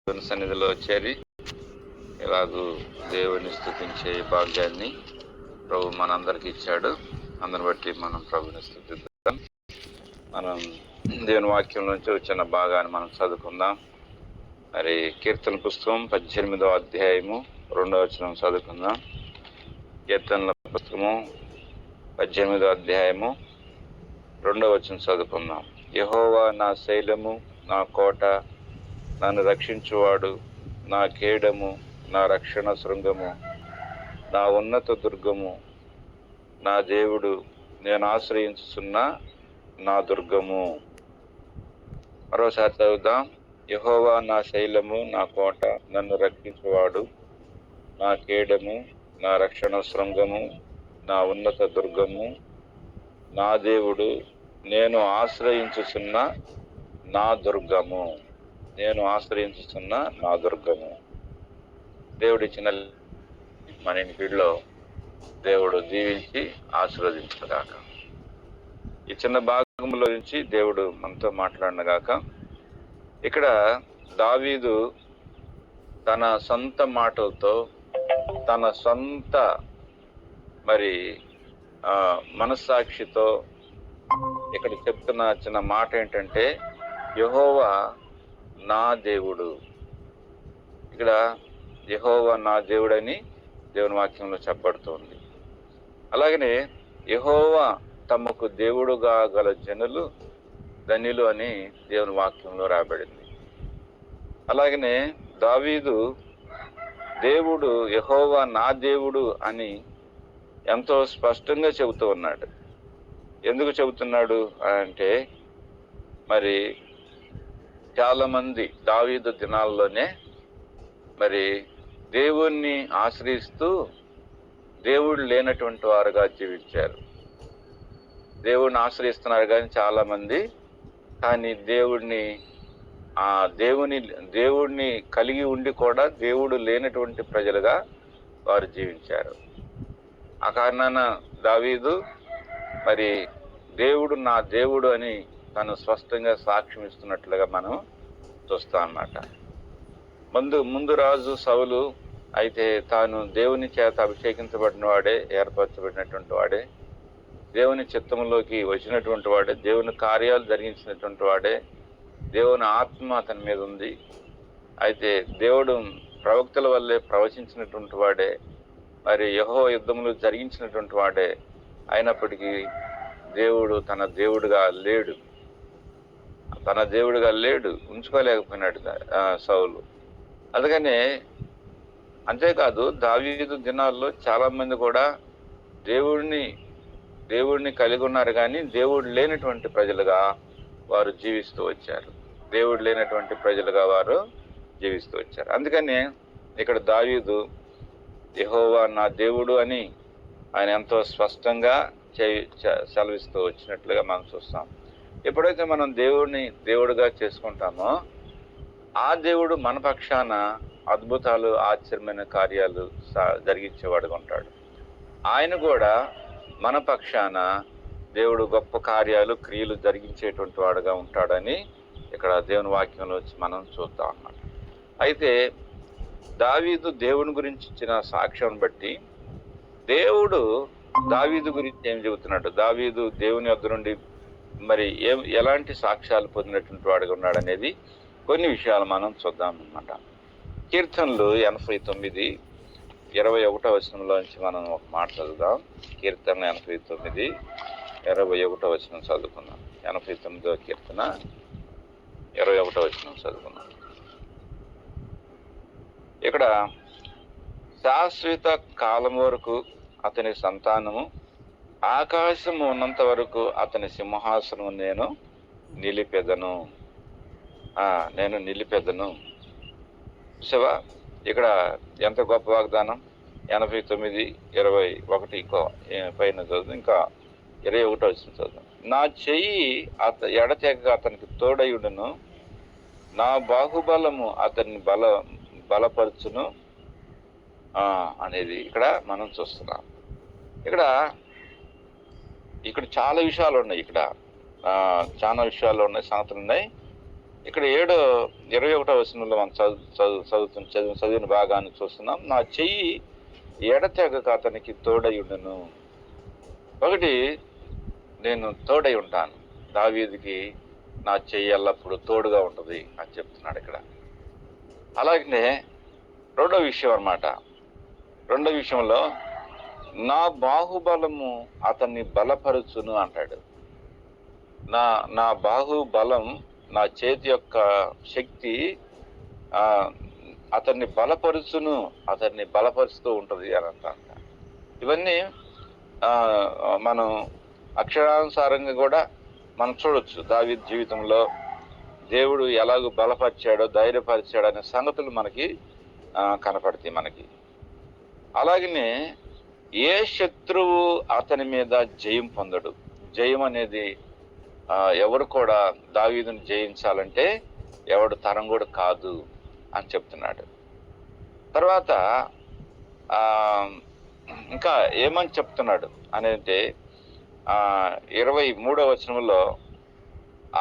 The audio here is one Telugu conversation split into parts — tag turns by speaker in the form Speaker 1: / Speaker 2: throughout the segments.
Speaker 1: దేవుని సన్నిధిలో చేరి ఇలాగూ దేవుని స్తుతించే భాగ్యాన్ని ప్రభు మనందరికి ఇచ్చాడు. అందరిని బట్టి మనం ప్రభుని స్తుతిద్దాం. మనం దేవుని వాక్యంలోంచి వచ్చిన భాగాన్ని మనం చదువుకుందాం. మరి కీర్తన పుస్తకం 18వ అధ్యాయము 2వ వచనం చదువుకుందాం. కీర్తనల పుస్తకము 18వ అధ్యాయము 2వ వచనం చదువుకుందాం. యెహోవా నా శైలము, నా కోట, నన్ను రక్షించువాడు, నా కేడము, నా రక్షణ శృంగము, నా ఉన్నత దుర్గము, నా దేవుడు, నేను ఆశ్రయించుచున్న నా దుర్గము. మరోసారి చదువుదాం. యెహోవా నా శైలము, నా కోట, నన్ను రక్షించువాడు, నా కేడము, నా రక్షణ శృంగము, నా ఉన్నత దుర్గము, నా దేవుడు, నేను ఆశ్రయించుచున్న నా దుర్గము, నేను ఆశ్రయించుచున్న నా దుర్గము. దేవుడిచ్చిన మన ఇంటిలో దేవుడు దీవించి ఆశీర్వదించుగాక. ఈ చిన్న భాగంలో నుంచి దేవుడు మనతో మాట్లాడినగాక. ఇక్కడ దావీదు తన సొంత మాటలతో, తన సొంత మనస్సాక్షితో ఇక్కడ చెప్తున్న చిన్న మాట ఏంటంటే, యెహోవా నా దేవుడు. ఇక్కడ యెహోవా నా దేవుడని దేవుని వాక్యంలో చెప్పబడుతుంది. అలాగనే యెహోవా తమకు దేవుడుగా గల జనులు ధన్యులు అని దేవుని వాక్యంలో రాయబడింది. అలాగనే దావీదు దేవుడు యెహోవా నా దేవుడు అని ఎంతో స్పష్టంగా చెబుతూ ఉన్నాడు. ఎందుకు చెబుతున్నాడు అంటే, మరి చాలా మంది దావీదు దినాల్లోనే దేవుణ్ణి ఆశ్రయిస్తూ దేవుడు లేనటువంటి వారుగా జీవించారు. దేవుడిని ఆశ్రయిస్తున్నారు కానీ చాలా మంది, కానీ దేవుడిని కలిగి ఉండి కూడా దేవుడు లేనటువంటి ప్రజలుగా వారు జీవించారు. ఆ కారణాన దావీదు దేవుడు నా దేవుడు అని తను స్పష్టంగా సాక్ష్యం ఇస్తున్నట్లుగా మనం చూస్తాం అన్నమాట. ముందు రాజు సౌలు అయితే తాను దేవుని చేత అభిషేకించబడిన వాడే, ఏర్పరచబడినటువంటి వాడే, దేవుని చిత్తంలోకి వచ్చినటువంటి వాడే, దేవుని కార్యాలు జరిగించినటువంటి వాడే, దేవుని ఆత్మ అతని మీద ఉంది. అయితే దేవుడు ప్రవక్తల వల్లే ప్రవచించినటువంటి వాడే, యెహోవా యుద్ధములు జరిగించినటువంటి వాడే. అయినప్పటికీ దేవుడు తన దేవుడుగా లేడు, ఉంచుకోలేకపోయినాడు సౌలు. అందుకనే అంతేకాదు దావీదు దినాల్లో చాలా మంది కూడా దేవుడిని కలిగి ఉన్నారు కానీ దేవుడు లేనటువంటి ప్రజలుగా వారు జీవిస్తూ వచ్చారు. అందుకని ఇక్కడ దావీదు యెహోవా నా దేవుడు అని ఆయన ఎంతో స్పష్టంగా సెలవిస్తూ వచ్చినట్లుగా మనం చూస్తాం. ఎప్పుడైతే మనం దేవుడిని దేవుడుగా చేసుకుంటామో ఆ దేవుడు మన పక్షాన అద్భుతాలు, ఆశ్చర్యమైన కార్యాలు జరిగించేవాడుగా ఉంటాడు. ఆయన కూడా మన పక్షాన దేవుడు గొప్ప కార్యాలు, క్రియలు జరిగించేటువంటి వాడుగా ఉంటాడని ఇక్కడ దేవుని వాక్యంలో వచ్చి మనం చూద్దాం అన్నమాట. అయితే దావీదు దేవుని గురించి ఇచ్చిన సాక్ష్యం బట్టి దేవుడు దావీదు గురించి ఏం చెబుతున్నాడు, దావీదు దేవుని వద్ద నుండి ఎలాంటి సాక్ష్యాలు పొందినటువంటి వాడుగా ఉన్నాడు అనేది కొన్ని విషయాలు మనం చూద్దాం అన్నమాట. కీర్తనలు 89:21 వచనంలోంచి మనం ఒక మాట చదువుదాం. కీర్తన 89:21 వచనం చదువుకుందాం. 89వ కీర్తన 21 వచనం చదువుకుందాం. ఇక్కడ శాశ్వత కాలం వరకు అతని సంతానము, ఆకాశము ఉన్నంత వరకు అతని సింహాసనం నేను నిలిపెదను. శివ ఇక్కడ ఎంత గొప్ప వాగ్దానం. 89:21 పైన చదువు, ఇంకా 21 వచ్చిన చదువు. నా చెయ్యి ఎడతెగక అతనికి తోడయుడును, నా బాహుబలము అతన్ని బలపరచును అనేది ఇక్కడ మనం చూస్తున్నాం. ఇక్కడ చాలా విషయాలు ఉన్నాయి, సంగతులు ఉన్నాయి. ఇక్కడ 21వ వచనంలో మనం చదివిన భాగాన్ని చూస్తున్నాం. నా చెయ్యి ఎడతెగక అతనికి తోడయుండును. ఒకటి, నేను తోడై ఉంటాను. దావీదుకి నా చెయ్యి ఎల్లప్పుడు తోడుగా ఉంటుంది అని చెప్తున్నాడు ఇక్కడ. అలాగనే రెండో విషయం అన్నమాట. రెండో విషయంలో నా బాహుబలము అతన్ని బలపరుచును అంటాడు. నా బాహుబలం, నా చేతి యొక్క శక్తి అతన్ని బలపరుచును, అతన్ని బలపరుస్తూ ఉంటుంది అని అంటారు. ఇవన్నీ మనం అక్షరానుసారంగా కూడా మనం చూడొచ్చు. దావీదు జీవితంలో దేవుడు ఎలాగో బలపరిచాడో, ధైర్యపరిచాడో అనే సంగతులు మనకి కనపడతాయి మనకి. అలాగనే ఏ శత్రువు అతని మీద జయం పొందడు. జయం అనేది ఎవరు కూడా దావీదుని జయించాలంటే ఎవడు తరం కూడా కాదు అని చెప్తున్నాడు. తర్వాత ఇంకా ఏమని చెప్తున్నాడు అనేది 23వ వచనంలో,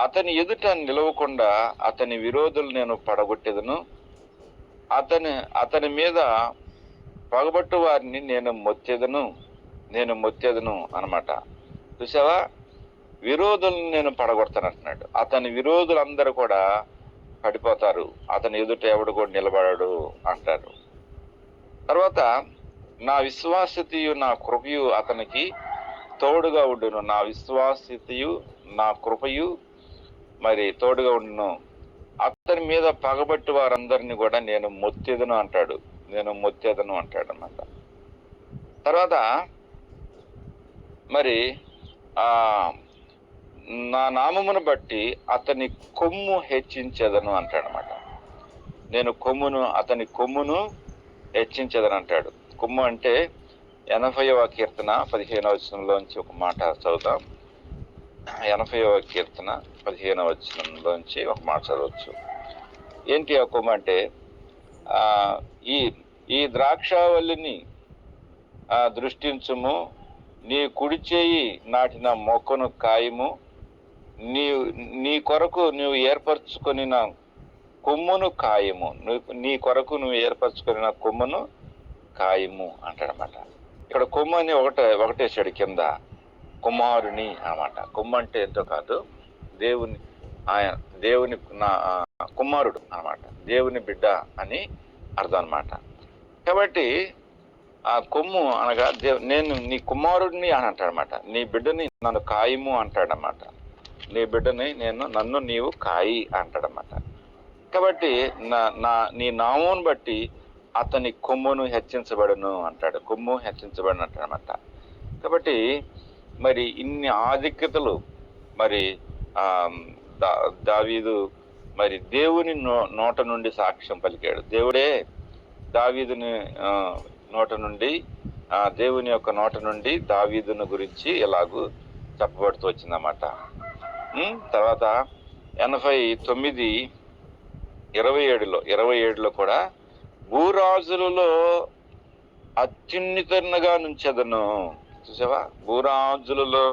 Speaker 1: అతని ఎదుట నిలవకుండా అతని విరోధులు నేను పడగొట్టేదను, అతని మీద పగబట్టు వారిని నేను మొత్తేదను అనమాట. చూసావా, విరోధులను నేను పడగొడతాను అంటున్నాడు. అతని విరోధులందరూ కూడా పడిపోతారు, అతని ఎదుట ఎవడు కూడా నిలబడడు అంటారు. తర్వాత నా విశ్వాసతయు నా కృపయు అతనికి తోడుగా ఉండును. నా విశ్వాసతయు నా కృపయు మరి తోడుగా ఉండును. అతని మీద పగబట్టి వారందరినీ కూడా నేను మొత్తేదను అంటాడు అన్నమాట. తర్వాత మరి నా నామమును బట్టి అతని కొమ్ము హెచ్చించేదను అంటాడనమాట. నేను అతని కొమ్మును హెచ్చించేదని అంటాడు. కొమ్ము అంటే 80వ కీర్తన 15వ వచనంలోంచి ఒక మాట చదువుతాం. 80వ కీర్తన 15వ వచనంలోంచి ఒక మాట చదవచ్చు. ఏంటి ఆ కొమ్ము అంటే, ఈ ద్రాక్షావల్లిని దృష్టించుము, నీ కుడి చేయి నాటిన మొక్కను కాయము, నీ కొరకు నువ్వు ఏర్పరచుకొని కొమ్మును కాయము, నీ కొరకు నువ్వు ఏర్పరచుకొని కొమ్మును కాయము అంటాడనమాట. ఇక్కడ కొమ్ము అని ఒకటేసాడు కింద, కుమారుని అన్నమాట. కొమ్ము అంటే ఎంతో కాదు, దేవుని కుమారుడు అన్నమాట, దేవుని బిడ్డ అని అర్థం అన్నమాట. కాబట్టి ఆ కొమ్ము అనగా నేను నీ కుమారుడిని అని అంటాడనమాట. నీ బిడ్డని నన్ను కాయము అంటాడనమాట. నీ బిడ్డని నన్ను నీవు కాయి అంటాడనమాట. కాబట్టి నీ నామమును బట్టి అతని కొమ్మును హెచ్చించబడును అంటాడు. కొమ్ము హెచ్చించబడును అంటాడనమాట. కాబట్టి మరి ఇన్ని ఆధిక్యతలు మరి దావీదు మరి దేవుని నోట నుండి సాక్ష్యం పలికాడు. దేవుడే దావీదుని నోట నుండి, దేవుని యొక్క నోట నుండి దావీదుని గురించి ఎలాగూ చెప్పబడుతూ వచ్చిందన్నమాట. తర్వాత 89:27లో కూడా భూరాజులలో అత్యున్నతంగా నుంచెదను. చూసావా, భూరాజులలో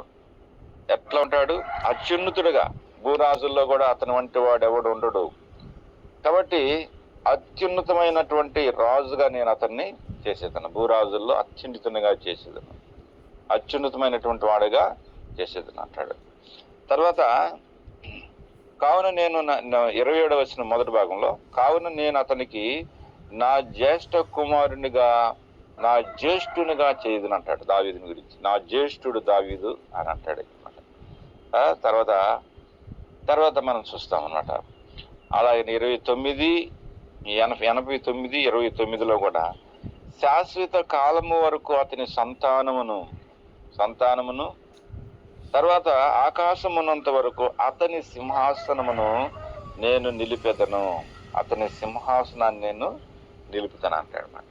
Speaker 1: ఎట్లా ఉంటాడు? అత్యున్నతుడుగా. భూరాజుల్లో కూడా అతని వంటి వాడు ఎవడు ఉండడు. కాబట్టి అత్యున్నతమైనటువంటి రాజుగా నేను అతన్ని చేసేదను. భూరాజుల్లో అత్యున్నతంగా చేసేదను, అత్యున్నతమైనటువంటి వాడుగా చేసేదను అంటాడు. తర్వాత కావున నేను 27వ వచనం మొదటి భాగంలో, కావున నేను అతనికి నా జ్యేష్ఠునిగా చేయదును అంటాడు దావీదుని గురించి. నా జ్యేష్ఠుడు దావీదు అని అంటాడు అనమాట. తర్వాత మనం చూస్తాం అనమాట. అలాగే 89:29లో కూడా శాశ్వత కాలము వరకు అతని సంతానమును తర్వాత ఆకాశమున్నంత వరకు అతని సింహాసనమును నేను నిలిపెదను. అతని సింహాసనాన్ని నేను నిలుపుతాను అంటాడు అన్నమాట.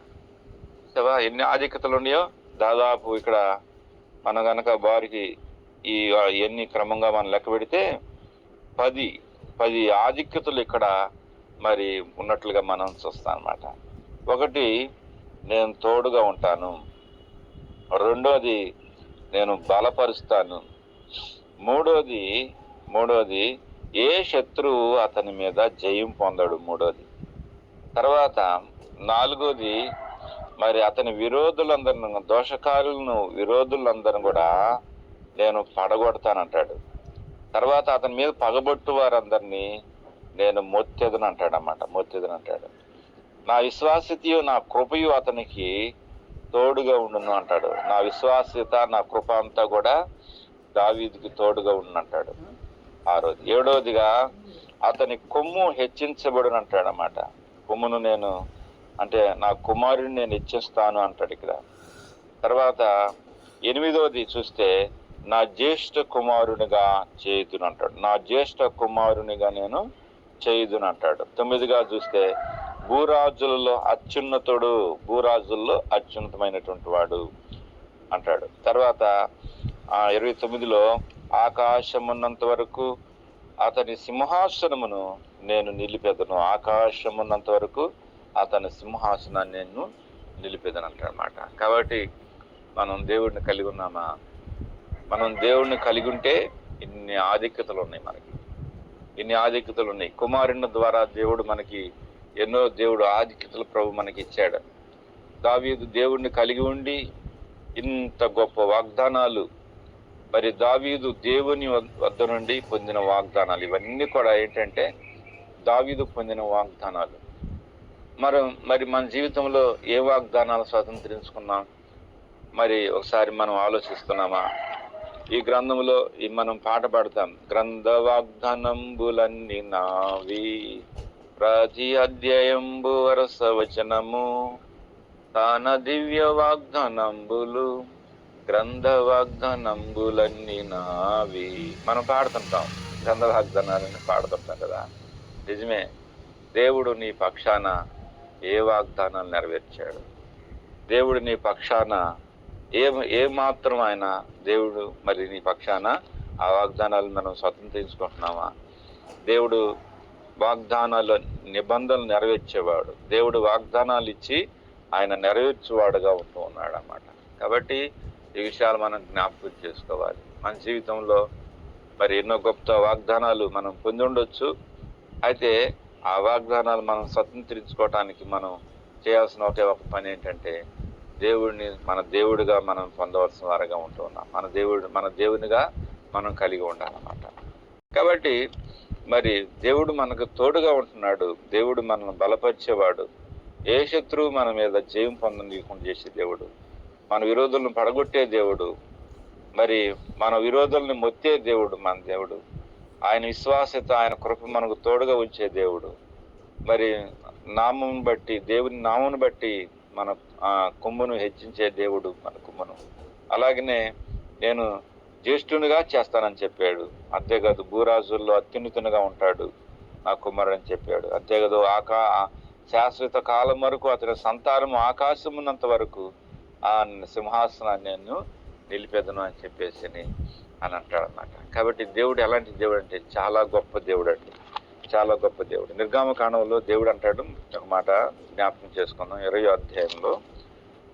Speaker 1: ఎన్ని ఆధిక్యతలు ఉన్నాయో దాదాపు ఇక్కడ మనం కనుక వారికి ఎన్ని క్రమంగా మనం లెక్క పెడితే 10 ఆధిక్యతలు ఇక్కడ మరి ఉన్నట్లుగా మనం చూస్తాం అన్నమాట. ఒకటి, నేను తోడుగా ఉంటాను. రెండోది, నేను బలపరుస్తాను. మూడోది ఏ శత్రువు అతని మీద జయం పొందడు. మూడోది. తర్వాత 4వది, మరి అతని విరోధులందరిని, దోషకారులను, విరోధులందరిని కూడా నేను పడగొడతానంటాడు. తర్వాత అతని మీద పగబొట్టు వారందరినీ నేను మొత్తెదను అంటాడు అన్నమాట. మొత్తెదను అంటాడు. నా విశ్వాస్యతయు నా కృపయు అతనికి తోడుగా ఉండును అంటాడు. నా విశ్వాస్యత, నా కృప అంతా కూడా దావీదుకి తోడుగా ఉండును అంటాడు. 6వది. 7వదిగా అతని కొమ్ము హెచ్చించబడును అంటాడు అన్నమాట. కొమ్మును నేను, అంటే నా కుమారుడిని నేను హెచ్చిస్తాను అంటాడు ఇక్కడ. తర్వాత 8వది చూస్తే నా జ్యేష్ఠ కుమారునిగా చేయుదును అంటాడు. నా జ్యేష్ఠ కుమారునిగా నేను చేయుదును అంటాడు. 9గా చూస్తే భూరాజులలో అత్యున్నతుడు, భూరాజుల్లో అత్యున్నతమైనటువంటి వాడు అంటాడు. తర్వాత 29లో ఆకాశమున్నంత వరకు అతని సింహాసనమును నేను నిలిపెదను. ఆకాశమున్నంత వరకు అతని సింహాసనాన్ని నేను నిలిపెదను అంటాడనమాట. కాబట్టి మనం దేవుడిని కలిగి ఉన్నామా? మనం దేవుడిని కలిగి ఉంటే ఇన్ని ఆధిక్యతలు ఉన్నాయి. మనకి ఇన్ని ఆధిక్యతలు ఉన్నాయి. కుమారుని ద్వారా దేవుడు మనకి ఎన్నో దేవుడు ఆధిక్యతలు ప్రభు మనకి ఇచ్చాడు. దావీదు దేవుడిని కలిగి ఉండి ఇంత గొప్ప వాగ్దానాలు, మరి దావీదు దేవుని వద్ద నుండి పొందిన వాగ్దానాలు, ఇవన్నీ కూడా ఏంటంటే దావీదు పొందిన వాగ్దానాలు. మరి మన జీవితంలో ఏ వాగ్దానాలు స్వతంత్రించుకున్నాం? మరి ఒకసారి మనం ఆలోచిస్తున్నామా? ఈ గ్రంథంలో మనం పాట పాడతాం, గ్రంథ వాగ్దానంబులన్నీ నావి, ప్రతి అధ్యాయంబు వరస వచనము, తాన దివ్య వాగ్దానంబులు, గ్రంథ వాగ్దానంబులన్నీ నావి. మనం పాడుతుంటాం, గ్రంథ వాగ్దానాలని పాడుతుంటాం కదా. నిజమే, దేవుడు నీ పక్షాన ఏ వాగ్దానాలు నెరవేర్చాడు? దేవుడు నీ పక్షాన ఏ మాత్రం ఆయన దేవుడు మరి నీ పక్షాన ఆ వాగ్దానాలు మనం స్వతంత్రించుకుంటున్నామా? దేవుడు వాగ్దానాలు, నిబంధనలు నెరవేర్చేవాడు. దేవుడు వాగ్దానాలు ఇచ్చి ఆయన నెరవేర్చేవాడుగా ఉంటూ ఉన్నాడు అన్నమాట. కాబట్టి ఈ విషయాలు మనం జ్ఞాపకం చేసుకోవాలి. మన జీవితంలో మరి ఎన్నో గొప్ప వాగ్దానాలు మనం పొంది ఉండొచ్చు. అయితే ఆ వాగ్దానాలు మనం స్వతంత్రించుకోవటానికి మనం చేయాల్సిన ఒక పని ఏంటంటే దేవుడిని మన దేవుడిగా మనం పొందవలసిన వారుగా ఉంటూ ఉన్నాం. మన దేవునిగా మనం కలిగి ఉండాలన్నమాట. కాబట్టి మరి దేవుడు మనకు తోడుగా ఉంటున్నాడు. దేవుడు మనల్ని బలపరిచేవాడు. ఏ శత్రువు మన మీద జయం పొందనీయకుండా చేసే దేవుడు, మన విరోధులను పడగొట్టే దేవుడు, మరి మన విరోధులను మొత్తే దేవుడు మన దేవుడు. ఆయన విశ్వాసత, ఆయన కృప మనకు తోడుగా ఉంచే దేవుడు. మరి నామం బట్టి, దేవుని నామం బట్టి మన కొమ్మును హెచ్చించే దేవుడు మన కొమ్మును. అలాగనే నేను జ్యేష్ఠునిగా చేస్తానని చెప్పాడు. అంతేకాదు భూరాజుల్లో అత్యున్నతునిగా ఉంటాడు నా కుమారుడు అని చెప్పాడు. అంతేకాదు శాశ్వత కాలం వరకు అతని సంతానం ఆకాశమున్నంత వరకు ఆ సింహాసనాన్ని నేను నిలిపేదను అని చెప్పేసి అని అంటాడు అన్నమాట. కాబట్టి దేవుడు ఎలాంటి దేవుడు అంటే చాలా గొప్ప దేవుడు అండి, చాలా గొప్ప దేవుడు. నిర్గమకాండంలో దేవుడు అంటాడు, ఒక మాట జ్ఞాపకం చేసుకున్నాం. 20వ అధ్యాయంలో,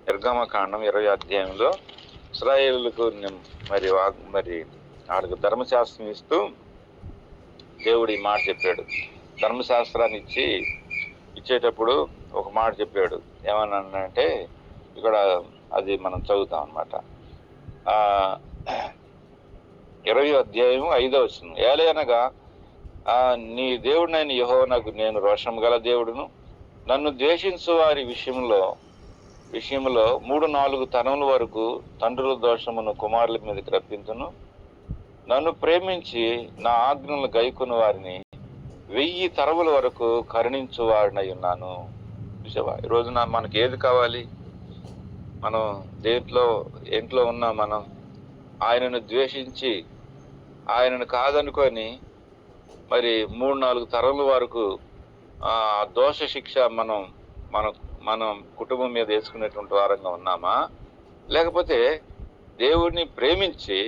Speaker 1: నిర్గమకాండం 20వ అధ్యాయంలో ఇశ్రాయేలులకు మరి వాళ్ళకు ధర్మశాస్త్రం ఇస్తూ దేవుడు ఈ మాట చెప్పాడు. ధర్మశాస్త్రాన్ని ఇచ్చేటప్పుడు ఒక మాట చెప్పాడు. ఏమన్నానంటే ఇక్కడ అది మనం చదువుతాం అన్నమాట. 20వ అధ్యాయం 5వ వచనం, ఏలయనగా నీ దేవుడినైన యెహోవానగు నేను రోషము గల దేవుడును, నన్ను ద్వేషించు వారి విషయంలో 3-4 తరముల వరకు తండ్రుల దోషమును కుమారుల మీదకి రప్పించును, నన్ను ప్రేమించి నా ఆజ్ఞలు గైకొను వారిని 1000 తరముల వరకు కరుణించు వాడినై ఉన్నాను. చూసావా, ఈ రోజున మనకి ఏది కావాలి? మనం ఏంట్లో ఉన్నా మనం ఆయనను ద్వేషించి ఆయనను కాదనుకొని మరి 3-4 తరముల వరకు దోష శిక్ష మనం కుటుంబం మీద వేసుకునేటువంటి వారంగా ఉన్నామా? లేకపోతే దేవుడిని ప్రేమించి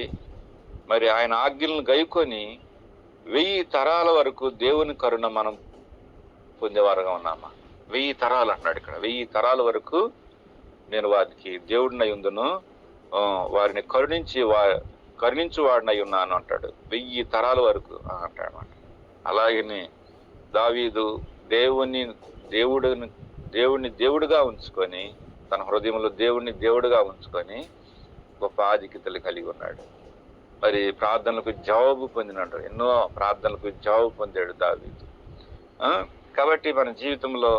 Speaker 1: మరి ఆయన ఆజ్ఞలను గైకొని 1000 తరాల వరకు దేవుని కరుణ మనం పొందేవారుగా ఉన్నామా? 1000 తరాలు అంటున్నాడు ఇక్కడ. 1000 తరాల వరకు నేను వారికి దేవుడినై ఉందును, వారిని కరుణించు వాడినై ఉన్నాను అంటాడు. 1000 తరాల వరకు అంటాడు. అలాగనే దావీదు దేవుడిని దేవుడిగా ఉంచుకొని, తన హృదయంలో దేవుడిని దేవుడిగా ఉంచుకొని గొప్ప ఆధిక్యతలు కలిగి ఉన్నాడు. మరి ప్రార్థనలకు జవాబు పొందినాడు, ఎన్నో ప్రార్థనలకు జవాబు పొందాడు దావీదు. కాబట్టి మన జీవితంలో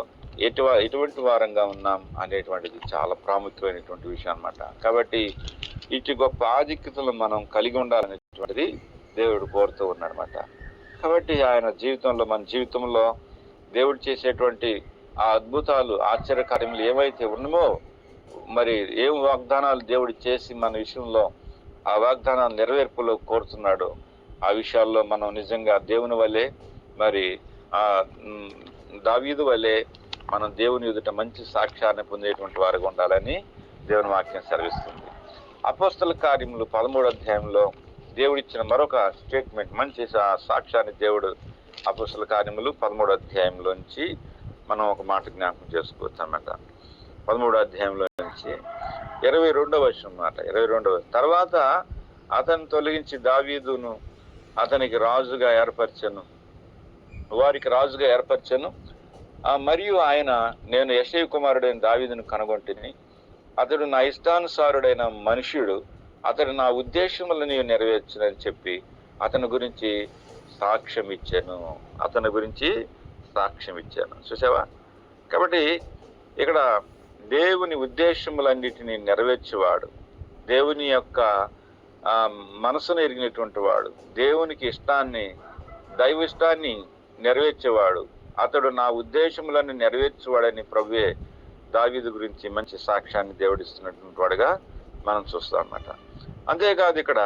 Speaker 1: ఎటువంటి వారంగా ఉన్నాం అనేటువంటిది చాలా ప్రాముఖ్యమైనటువంటి విషయం అన్నమాట. కాబట్టి ఇటు గొప్ప ఆధిక్యతలు మనం కలిగి ఉండాలనేటువంటిది దేవుడు కోరుతూ ఉన్నాడనమాట. కాబట్టి ఆయన జీవితంలో, మన జీవితంలో దేవుడు చేసేటువంటి ఆ అద్భుతాలు, ఆశ్చర్యకార్యములు ఏవైతే ఉన్నామో, మరి ఏం వాగ్దానాలు దేవుడు చేసి మన విషయంలో ఆ వాగ్దానాల నెరవేర్పులో కోరుతున్నాడు, ఆ విషయాల్లో మనం నిజంగా దేవుని వల్లే, మరి దావీదు వల్లే మనం దేవుని ఎదుట మంచి సాక్ష్యాన్ని పొందేటువంటి వారుగా ఉండాలని దేవుని వాక్యం సెలవిస్తుంది. అపోస్తల కార్యములు 13వ అధ్యాయంలో దేవుడిచ్చిన మరొక స్టేట్మెంట్, మంచి సాక్ష్యాన్ని దేవుడు అపోస్తల కార్యములు 13వ అధ్యాయంలోంచి మనం ఒక మాట జ్ఞాపకం చేసుకోవచ్చు అన్నమాట. 13వ అధ్యాయంలో నుంచి 22వ వచనం మాట. 22వ తర్వాత అతను తొలగించి దావీదును అతనికి రాజుగా ఏర్పరచెను, వారికి రాజుగా ఏర్పరచెను. మరియు ఆయన, నేను యెషయి కుమారుడైన దావీదును కనుగొంటిని, అతడు నా ఇష్టానుసారుడైన మనుష్యుడు, అతడు నా ఉద్దేశములను నెరవేర్చునని చెప్పి అతని గురించి సాక్ష్యం ఇచ్చాను. చూసావా? కాబట్టి ఇక్కడ దేవుని ఉద్దేశములన్నిటినీ నెరవేర్చేవాడు, దేవుని యొక్క మనసును ఎరిగినటువంటి వాడు, దేవునికి దైవ ఇష్టాన్ని నెరవేర్చేవాడు, అతడు నా ఉద్దేశములను నెరవేర్చేవాడని ప్రభువే దావీదు గురించి మంచి సాక్ష్యాన్ని దేవుడిస్తున్నటువంటి వాడుగా మనం చూస్తాం అన్నమాట. అంతేకాదు ఇక్కడ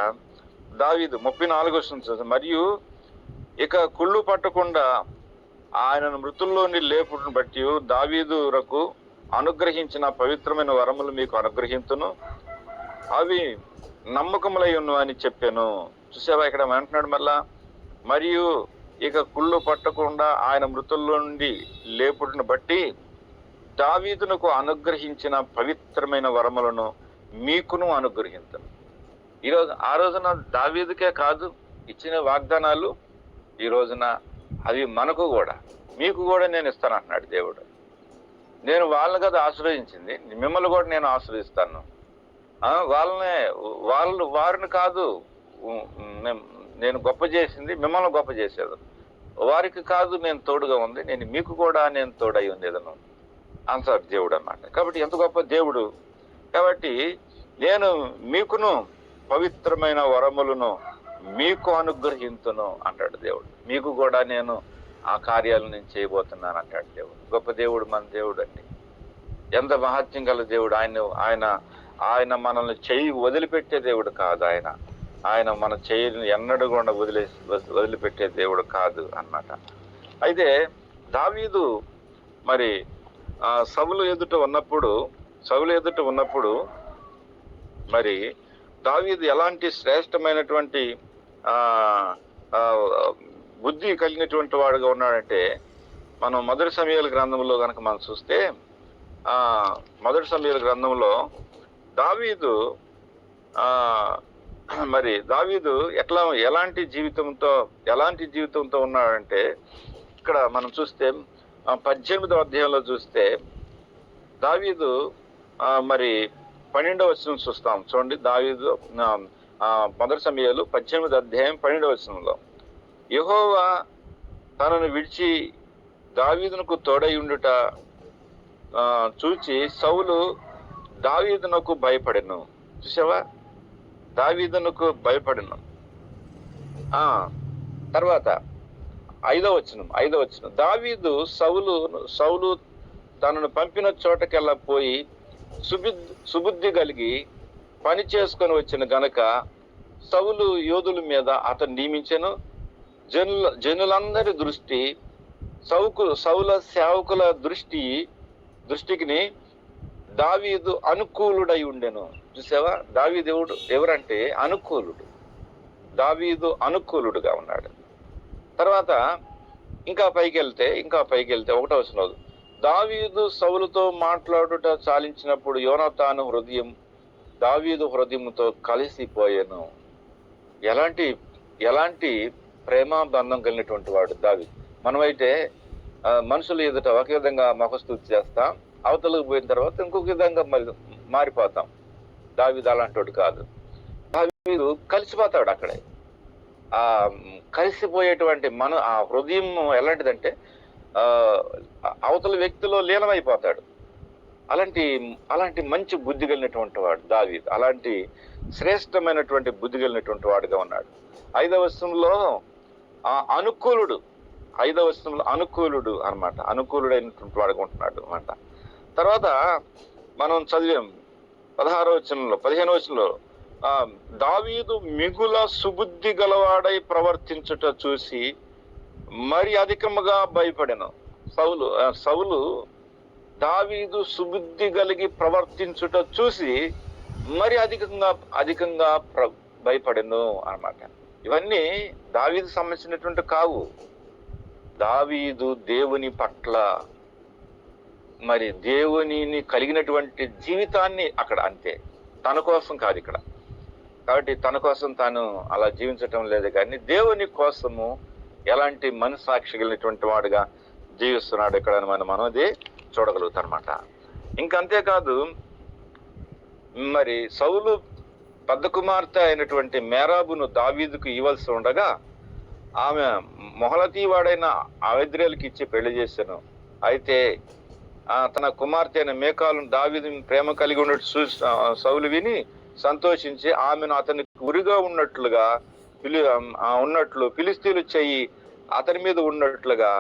Speaker 1: దావీదు 34వ వచనం, మరియు ఇక కుళ్ళు పట్టకుండా ఆయనను మృతుల్లోని లేపుడును బట్టి దావీదురకు అనుగ్రహించిన పవిత్రమైన వరములు మీకు అనుగ్రహించును, అవి నమ్మకములై ఉన్నవి అని చెప్పాను. చూసావా? ఇక్కడ అంటున్నాడు మళ్ళా, మరియు ఇక కుళ్ళు పట్టకుండా ఆయన మృతుల్లో నుండి లేపుడును బట్టి దావీదునకు అనుగ్రహించిన పవిత్రమైన వరములను మీకును అనుగ్రహించను. ఆ రోజున దావీదుకే కాదు ఇచ్చిన వాగ్దానాలు, ఈ రోజున అవి మనకు కూడా, మీకు కూడా నేను ఇస్తాను అంటున్నాడు దేవుడు. నేను వాళ్ళని కదా ఆశ్రయించింది, మిమ్మల్ని కూడా నేను ఆశ్రయిస్తాను. వారిని కాదు నేను గొప్ప చేసింది, మిమ్మల్ని గొప్ప చేసేది. వారికి కాదు నేను తోడుగా ఉంది, మీకు కూడా నేను తోడై ఉండేదను అంటాడు దేవుడు అన్నమాట. కాబట్టి ఎంత గొప్ప దేవుడు. కాబట్టి నేను మీకును పవిత్రమైన వరములను మీకు అనుగ్రహించును అంటాడు దేవుడు. మీకు కూడా నేను ఆ కార్యాలు నేను చేయబోతున్నాను అంటాడు దేవుడు. గొప్ప దేవుడు మన దేవుడు అండి. ఎంత మహత్యం గల దేవుడు. ఆయన మనల్ని చెయ్యి వదిలిపెట్టే దేవుడు కాదు. ఆయన మన చెయ్యిని ఎన్నడూ కూడా వదిలిపెట్టే దేవుడు కాదు అన్నమాట. అయితే దావీదు మరి సౌలు ఎదుట ఉన్నప్పుడు మరి దావీదు ఎలాంటి శ్రేష్టమైనటువంటి బుద్ధి కలిగినటువంటి వాడుగా ఉన్నాడంటే, మనం మొదటి సమూయేలు గ్రంథంలో కనుక మనం చూస్తే, మొదటి సమూయేలు గ్రంథంలో దావీదు ఎలాంటి జీవితంతో ఉన్నాడంటే, ఇక్కడ మనం చూస్తే 18వ అధ్యాయంలో చూస్తే దావీదు మరి 12వ వచనం చూస్తాం. చూడండి, దావీదు మొదటి సమూయేలు 18వ అధ్యాయం 12వ వచనంలో, యెహోవా తనను విడిచి దావీదునకు తోడై ఉండుట చూచి సౌలు దావీదునకు భయపడెను. చూసావా? దావీదునకు భయపడెను. తర్వాత 5వ వచనం, దావీదు సౌలు తనను పంపిన చోటకెల్లా పోయి సుబుద్ధి కలిగి పని చేసుకొని వచ్చిన గనక సౌలు యోధుల మీద అతను నియమించెను. జనులందరి దృష్టి సౌల సేవకుల దృష్టికి దావీదు అనుకూలుడై ఉండెను. చూసావా? దావీదు ఎవరంటే అనుకూలుడు. దావీదు అనుకూలుడుగా ఉన్నాడు. తర్వాత ఇంకా పైకి వెళ్తే 1వ వచనం, దావీదు సౌలుతో మాట్లాడుట చాలించినప్పుడు యోనాతాను హృదయం దావీదు హృదయంతో కలిసిపోయాను. ఎలాంటి ప్రేమ బంధం కలిగినటువంటి వాడు దావీదు. మనమైతే మనుషులు ఎదుట ఒక విధంగా ముఖస్తుతి చేస్తాం, అవతలకు పోయిన తర్వాత ఇంకొక విధంగా మారిపోతాం. దావీదు అలాంటి కాదు. దావీదు కలిసిపోతాడు అక్కడే. ఆ కలిసిపోయేటువంటి ఆ హృదయం ఎలాంటిదంటే అవతల వ్యక్తిలో లీనమైపోతాడు. అలాంటి మంచి బుద్ధి కలిగినటువంటి వాడు దావీదు. అలాంటి శ్రేష్టమైనటువంటి బుద్ధి కలిగినటువంటి వాడుగా ఉన్నాడు. 5వ వచనంలో అనుకూలుడు, 5వ వచనంలో అనుకూలుడు అనమాట, అనుకూలుడైనటువంటి వాడుగా ఉంటున్నాడు అనమాట. తర్వాత మనం చదివాం 16వ వచనంలో, 15వ వచనంలో దావీదు మిగుల సుబుద్ధి గలవాడై ప్రవర్తించుట చూసి మరి అధికముగా భయపడెను. సౌలు దావీదు సుబుద్ధి కలిగి ప్రవర్తించుట చూసి మరి అధికంగా భయపడెను అన్నమాట. ఇవన్నీ దావీదు సంబంధించినటువంటి కావు. దావీదు దేవుని పట్ల మరి దేవునిని కలిగినటువంటి జీవితాన్ని అక్కడ అంతే, తన కోసం కాదు ఇక్కడ. కాబట్టి తన కోసం తాను అలా జీవించటం లేదు, కానీ దేవుని కోసము ఎలాంటి మనస్సాక్షి కలిగినటువంటి వాడుగా జీవిస్తున్నాడు ఇక్కడ మనం అది చూడగలుగుతాం అనమాట. ఇంకంతేకాదు, మరి సౌలు పెద్ద కుమార్తె అయినటువంటి మేరాబును దావీదుకు ఇవ్వాల్సి ఉండగా ఆమె మొహలతీ వాడైన అవేద్రేలుకి ఇచ్చి పెళ్లి చేశాను. అయితే తన కుమార్తె అయిన మేకాలను దావీదు ప్రేమ కలిగి ఉన్నట్టు సౌలు విని సంతోషించి ఆమెను అతనికి ఉరిగా ఉన్నట్లు ఫిలిస్తీన్లు చెయ్యి అతని మీద ఉన్నట్లుగా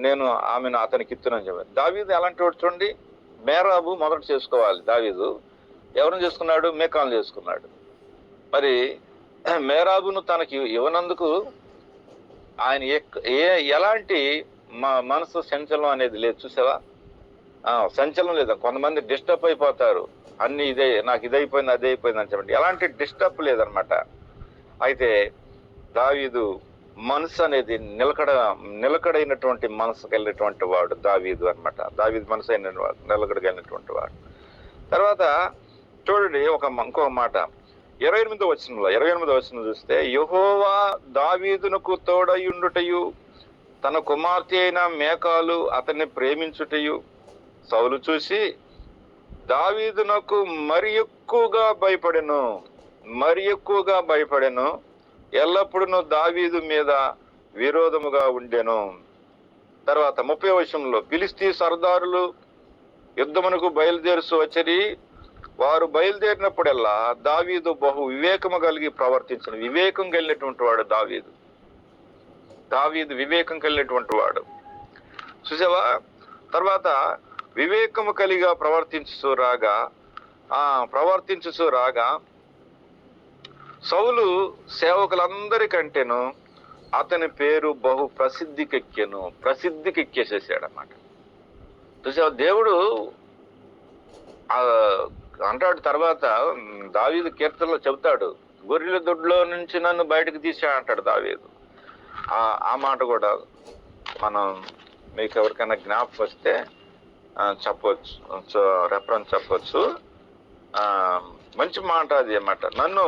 Speaker 1: నేను ఆమెను అతనికి ఇస్తున్నాను చెప్పాను. దావీదు ఎలాంటి వాడు చూడండి. మేరాబు మొదట చేసుకోవాలి. దావీదు ఎవరిని చేసుకున్నాడు? మేకాలను చేసుకున్నాడు. మరి మేరాబును తనకి ఇవ్వనందుకు ఆయన ఎలాంటి మనసు సంచలనం అనేది లేదు. చూసావా? సంచలనం లేదా? కొంతమంది డిస్టర్బ్ అయిపోతారు, అన్ని నాకు ఇదైపోయింది అదే అయిపోయింది అని చెప్పండి. ఎలాంటి డిస్టర్బ్ లేదనమాట. అయితే దావీదు మనసు అనేది నిలకడైనటువంటి మనసు కలిగినటువంటి వాడు దావీదు అనమాట. దావీదు మనసు అయిన నిలకడగలిగినటువంటి వాడు. తర్వాత చూడండి ఇంకొక మాట 28వ వచనం చూస్తే, యెహోవా దావీదునకు తోడయుండుటయు తన కుమార్తె అయిన మేకాలు అతన్ని ప్రేమించుటయు సౌలు చూసి దావీదునకు మరి ఎక్కువగా భయపడెను, ఎల్లప్పుడూ దావీదు మీద విరోధముగా ఉండెను. తర్వాత 30వ వచనంలో, ఫిలిస్తీ సర్దారులు యుద్ధమునకు బయలుదేరుసు వచ్చి వారు బయలుదేరినప్పుడల్లా దావీదు బహు వివేకము కలిగి ప్రవర్తించను. వివేకం కలిగినటువంటి వాడు దావీదు వివేకం కలిగినటువంటి వాడు. చూసావా? తర్వాత వివేకము కలిగా ప్రవర్తించుచు రాగా సౌలు సేవకులందరికంటేను అతని పేరు బహు ప్రసిద్ధికెక్కేసేసాడన్నమాట. చూసావా? దేవుడు అంటాడు, తర్వాత దావీదు కీర్తనలో చెబుతాడు, గొర్రెల దొడ్లో నుంచి నన్ను బయటకు తీసా అంటాడు దావీదు. ఆ మాట కూడా మనం మీకు ఎవరికైనా జ్ఞాపకం వస్తే చెప్పవచ్చు, రెఫరెన్స్ చెప్పవచ్చు. మంచి మాట అది అన్నమాట. నన్ను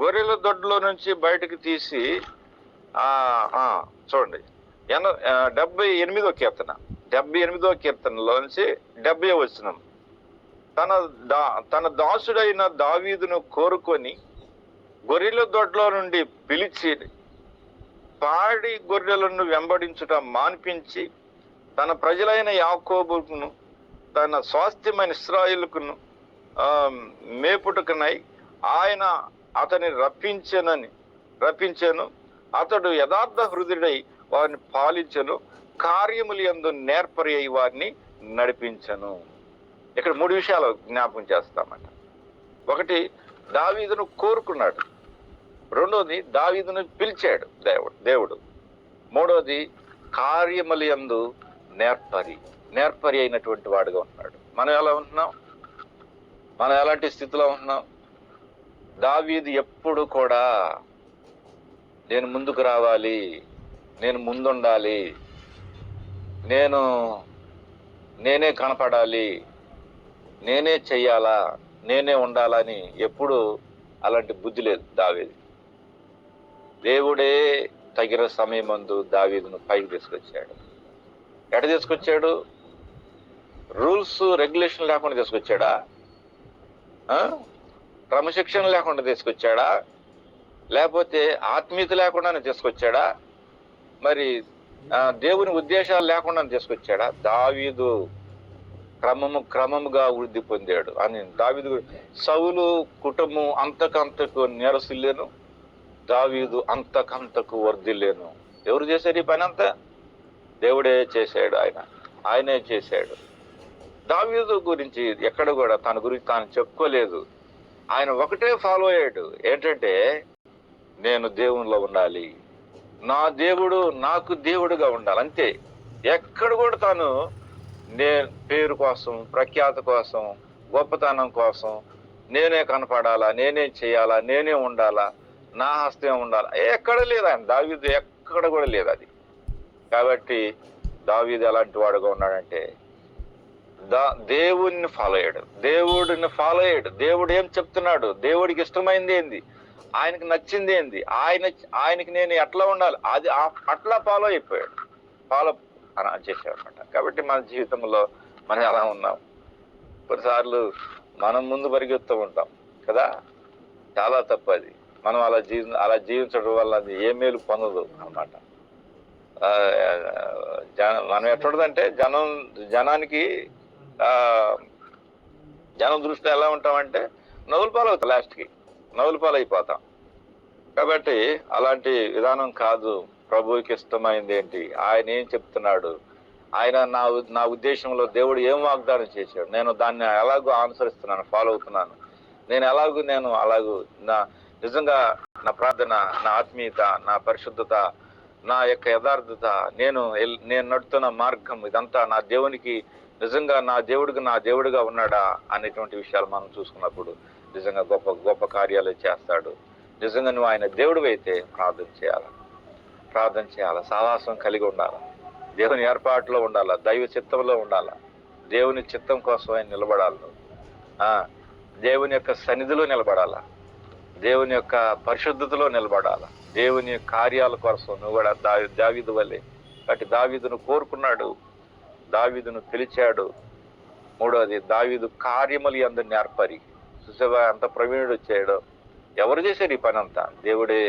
Speaker 1: గొర్రెల దొడ్లో నుంచి బయటకు తీసి చూడండి 78వ కీర్తనలో నుంచి 70వ వచనం, తన దాసుడైన దావీదును కోరుకొని గొర్రెల దొడ్లో నుండి పిలిచి పాడి గొర్రెలను వెంబడించుట మాన్పించి తన ప్రజలైన యాకోబును తన స్వాస్థ్యమైన ఇశ్రాయేలుకును మేపుటకునై ఆయన అతని రప్పించెను. అతడు యథార్థ హృదయుడై వారిని పాలించెను, కార్యములు యందు నేర్పరి అయి వారిని నడిపించెను. ఇక్కడ 3 విషయాలు జ్ఞాపకం చేస్తామట. ఒకటి, దావీదును కోరుకున్నాడు. రెండోది, దావీదును పిలిచాడు దేవుడు. మూడోది, కార్యములు యందు నేర్పరి అయినటువంటి వాడుగా ఉన్నాడు. మనం ఎలా ఉంటున్నాం? మనం ఎలాంటి స్థితిలో ఉంటున్నాం? దావీదు ఎప్పుడు కూడా నేను ముందుకు రావాలి, నేను ముందుండాలి, నేనే కనపడాలి, నేనే చెయ్యాలా, నేనే ఉండాలని ఎప్పుడు అలాంటి బుద్ధి లేదు దావీదు. దేవుడే తగిన సమయం ముందు దావీదును పైకి తీసుకొచ్చాడు. ఎట తీసుకొచ్చాడు? రూల్స్ రెగ్యులేషన్ లేకుండా తీసుకొచ్చాడా? క్రమశిక్షణ లేకుండా తీసుకొచ్చాడా? లేకపోతే ఆత్మీయత లేకుండానే తీసుకొచ్చాడా? మరి దేవుని ఉద్దేశాలు లేకుండా తీసుకొచ్చాడా? దావీదు క్రమముగా వృద్ధి పొందాడు అని. దావీదు సౌలు కుటుంబం అంతకంతకు నీరసిల్లేను, దావీదు అంతకంతకు వర్ధిల్లేను. ఎవరు చేశారు ఈ పని అంతా? దేవుడే చేశాడు. ఆయనే చేశాడు. దావీదు గురించి ఎక్కడ కూడా తన గురించి తాను చెప్పుకోలేదు. ఆయన ఒకటే ఫాలో అయ్యాడు. ఏంటంటే, నేను దేవునిలో ఉండాలి, నా దేవుడు నాకు దేవుడుగా ఉండాలి, అంతే. ఎక్కడ కూడా తాను పేరు కోసం, ప్రఖ్యాత కోసం, గొప్పతనం కోసం, నేనే కనపడాలా, నేనే చేయాలా, నేనే ఉండాలా, నా హస్తం ఉండాలా, ఎక్కడ లేదు ఆయన. దావీదు ఎక్కడ కూడా లేదు అది. కాబట్టి దావీదు ఎలాంటి వాడుగా ఉన్నాడంటే, దేవుడిని ఫాలో అయ్యాడు. దేవుడు ఏం చెప్తున్నాడు, దేవుడికి ఇష్టమైంది ఏంది, ఆయనకి నచ్చింది ఏంది, ఆయనకి నేను ఎట్లా ఉండాలి, అది అట్లా ఫాలో అయిపోయాడు. ఫాలో అని చేశాడు అనమాట. కాబట్టి మన జీవితంలో మనం ఎలా ఉన్నాం? కొన్నిసార్లు మనం ముందు పరిగెత్తూ ఉంటాం కదా, చాలా తప్పు అది. మనం అలా జీవించడం వల్ల అది ఏ మేలు పొందదు అనమాట. మనం ఎట్లుంటుందంటే, జనానికి జనం దృష్టిలో ఎలా ఉంటామంటే నవ్వుల పాలు అవుతాం, లాస్ట్కి నవ్వుల పాలు అయిపోతాం. కాబట్టి అలాంటి విధానం కాదు. ప్రభువుకి ఇష్టమైంది ఏంటి, ఆయన ఏం చెప్తున్నాడు, ఆయన నా ఉద్దేశంలో దేవుడు ఏం వాగ్దానం చేశాడు, నేను దాన్ని ఎలాగో అనుసరిస్తున్నాను, ఫాలో అవుతున్నాను. నేను అలాగూ నిజంగా నా ప్రార్థన, నా ఆత్మీయత, నా పరిశుద్ధత, నా యొక్క యథార్థత, నేను నడుతున్న మార్గం, ఇదంతా నా దేవునికి నిజంగా నా దేవుడిగా ఉన్నాడా అనేటువంటి విషయాలు మనం చూసుకున్నప్పుడు నిజంగా గొప్ప గొప్ప కార్యాలు చేస్తాడు. నిజంగా నువ్వు ఆయన దేవుడు అయితే ప్రార్థన చేయాలా, సహవాసం కలిగి ఉండాలా, దేవుని ఏర్పాటులో ఉండాలా, దైవ చిత్తంలో ఉండాలా, దేవుని చిత్తం కోసం ఆయన నిలబడాలి. దేవుని యొక్క సన్నిధిలో నిలబడాలా, దేవుని యొక్క పరిశుద్ధతలో నిలబడాలా, దేవుని కార్యాల కోసం నువ్వు కూడా దావీదు వల్లే. కాబట్టి దావీదును కోరుకున్నాడు, దావీదును పిలిచాడు. మూడవది, దావీదు కార్యములు యందు నేర్పరి. చూసేవా అంత ప్రవీణుడు వచ్చాడు. ఎవరు చేశారు ఈ పని అంతా? దేవుడే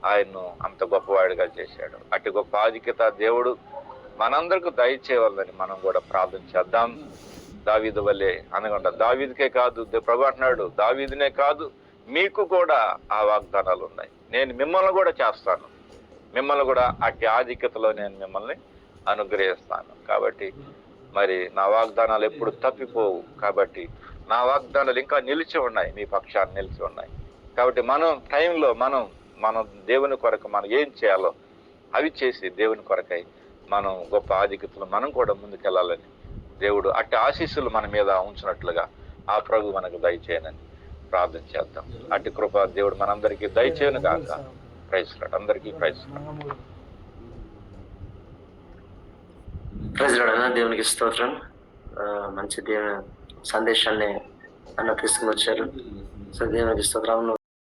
Speaker 1: ఆయన్ను అంత గొప్పవాడిగా చేశాడు. అటు గొప్ప ఆధిక్యత దేవుడు మనందరికి దయచేయాలని మనం కూడా ప్రార్థన చేద్దాం. దావీదు వల్లే అనకుండా, దావీదుకే కాదు, ప్రభు అంటున్నాడు, దావీదునే కాదు మీకు కూడా ఆ వాగ్దానాలు ఉన్నాయి, నేను మిమ్మల్ని కూడా చేస్తాను, మిమ్మల్ని కూడా అట్టి ఆధిక్యతలో నేను మిమ్మల్ని అనుగ్రహిస్తాను. కాబట్టి మరి నా వాగ్దానాలు ఎప్పుడు తప్పిపోవు. కాబట్టి నా వాగ్దానాలు ఇంకా నిలిచి ఉన్నాయి, మీ పక్షాన్ని నిలిచి ఉన్నాయి. కాబట్టి మనం టైంలో మనం దేవుని కొరకు మనం ఏం చేయాలో అవి చేసి దేవుని కొరకై మనం గొప్ప ఆధిక్యతలు మనం కూడా ముందుకెళ్ళాలని దేవుడు అట్టి ఆశీస్సులు మన మీద ఉంచినట్లుగా ఆ ప్రభు మనకు దయచేయనని ప్రార్థన చేద్దాం. అట్టి కృప దేవుడు మనందరికీ దయచేయను కాక. Praise Lord. అందరికీ ప్రైజ్
Speaker 2: లార్డ్. దేవునికి స్తోత్రం. మంచి దేవుని సందేశాన్ని అన్న తీసుకుని వచ్చారు. సో దేవునికి స్తోత్రం.